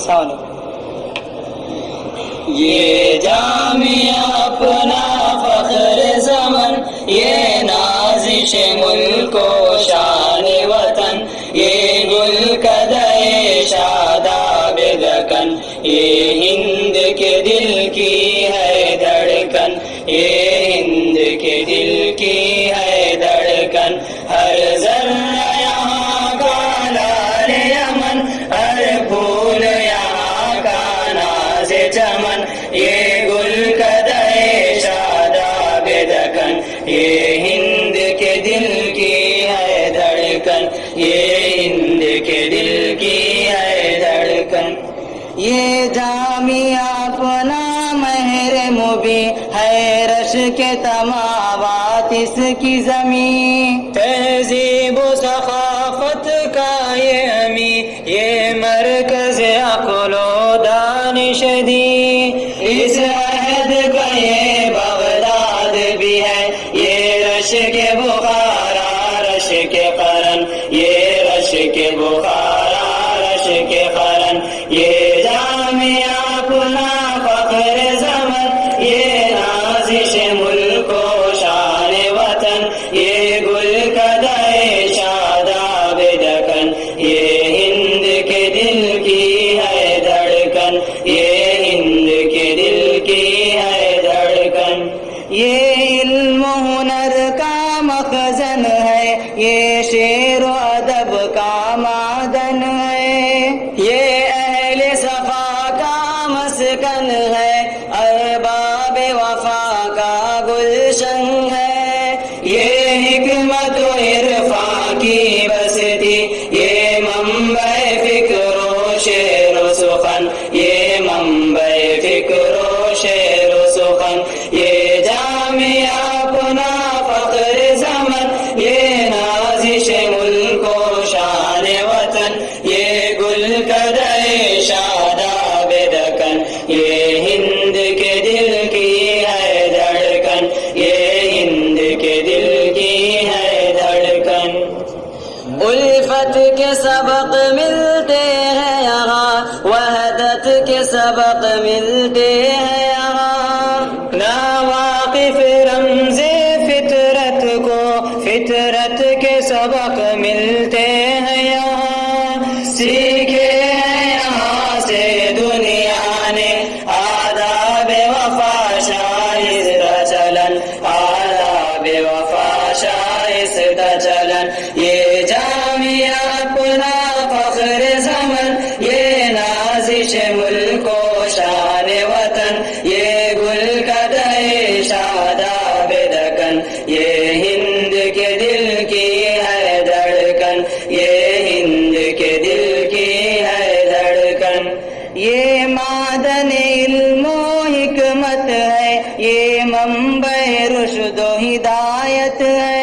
السلام علیکم۔ یہ جامعہ اپنا فخر زمن، یہ نازش ملک و شان وطن، یہ گل کدے شاداب دکن، یہ ہند کے دل کی ہے دھڑکن، یہ ہند کے دل کی ہے دھڑکن، ہر ذرہ یہاں کا لال یمن، ہر پھول یہاں کا ناز چمن، یہ گل کدے شاداب دکن، یہ ہند کے دل کی ہے دھڑکن، یہ ہند کے دل کی ہے دھڑکن۔ یہ جامعہ اپنا مہر مبی ہے، رش کے تماوات اس کی زمین، تہذیب و ثقافت کا یہ امی، یہ مرکز عقل و دانش دی، اس عہد کا یہ بغداد بھی ہے، یہ رش کے بخارا رش کے قرن، یہ رش کے بخارا رش کے قرن، یہ جامعہ اپنا فخر زمن، یہ نازش ملک و شان وطن، یہ گل کدے شاداب دکن، یہ ہند کے دل کی ہے دھڑکن، یہ ہند کے دل کی ہے دھڑکن۔ یہ علم و ہنر کا مخزن ہے، یہ شعر و ادب کا معدن ہے، یہ اہل صفا کا مسکن ہے، ارباب وفا کا گلشن ہے، یہ حکمت و عرفان کی بستی، یہ منبع فکر و شعر و سخن، یہ منبع فکر و شعر و سخن، یہ جامعہ اپنا فخر زمن، یہ نازش ملک و شان وطن، یہ گل کدے شاداب دکن، یہ ہند کے دل کی ہے دھڑکن، یہ ہند کے دل کی ہے دھڑکن۔ الفت کے سبق ملتے ہیں یہاں، وحدت کے سبق ملتے ہیں یہاں، ناواقف رمز فطرت کو فطرت کے سبق ملتے ہیں یہاں، سیکھے ہیں یہاں سے دنیا نے آداب وفا شائستہ چلن، آداب وفا شائستہ چلن، یہ جامعہ اپنا فخر زمن، یہ نازش ملک و شان وطن، یہ گل کدے شاداب دکن، یہ ہند کے دل کی ہے دھڑکن، یہ ہند کے دل کی ہے دھڑکن۔ یہ معدن علم و حکمت ہے، یہ منبع رشد و ہدایت ہے،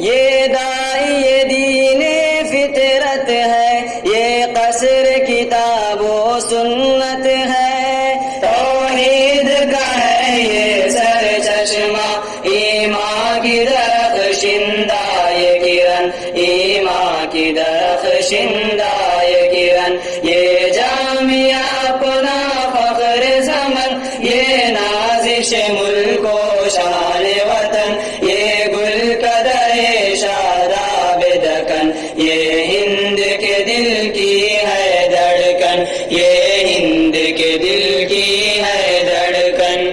یہ داعی دین فطرت ہے، یہ قصر کتاب و سنت ہے، توحید کا ہے یہ سر چشمہ، ایمان کی درخشندہ یہ کرن، ایمان کی درخشندہ یہ کرن، یہ جامعہ اپنا فخر زمن، یہ نازش ملک و شان وطن، یہ گل کدے شاداب دکن، یہ ہند کے دل کی ہے دھڑکن، یہ ہند کے دل کی ہے دھڑکن۔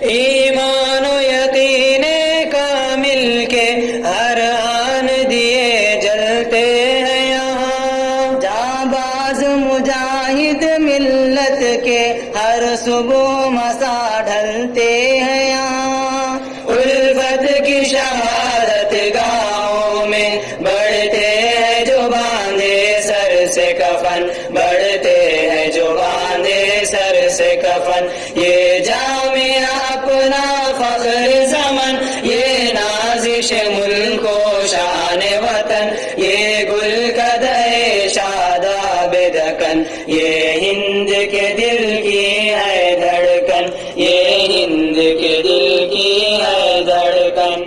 ایمان و یقین کامل کے ہر آن دیے جلتے ہیں یہاں، جانباز مجاہد ملت کے ہر صبح مسا ڈھلتے ہیں یہاں، الفت کی شہادت گاہوں میں بڑھتے ہیں جو باندھے سر سے کفن، بڑھتے ہیں جو باندھے سر سے کفن، یہ جامعہ اپنا فخر زمن، یہ نازش ملک و شان وطن، یہ گل کدے شاداب دکن، یہ ہند کے دل کی ہے دھڑکن، یہ ہند کے دل کی ہے دھڑکن۔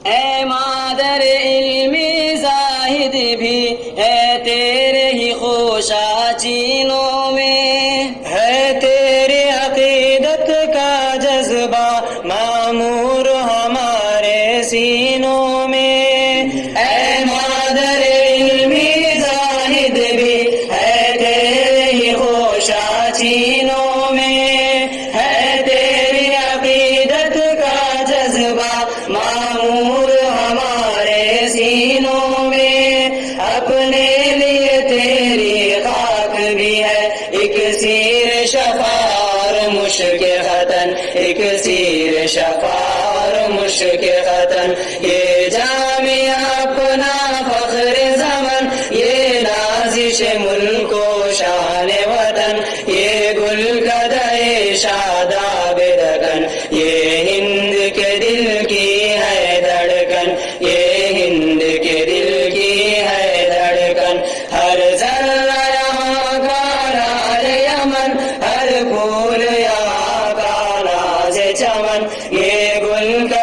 اے مادر علمی زاہد بھی ہے تیرے ہی خوش خوشا چینوں میں ہے تیری عقیدت کا جذبہ معمور ہمارے سینوں میں، اے مادر علمی زاہد بھی ہے تیرے ہی خوشا چینوں میں، ہے تیری عقیدت کا جذبہ معمور ہمارے سینوں میں، اپنے لیے تیری خاک بھی ہے ایک سیر شفا اور مشک ختن، ایک سیر شفا اور مشک ختن، یہ جامعہ اپنا فخر زمن، یہ نازش ملک و شان وطن، یہ گل کدے شاداب دکن، یہ ہند کے دل کی ہے دھڑکن، یہ ہند کے دل کی ہے دھڑکن، ہر ذرہ یہاں کا راز یمن، ہر پھول یہاں کا ناز چمن، یہ گل کا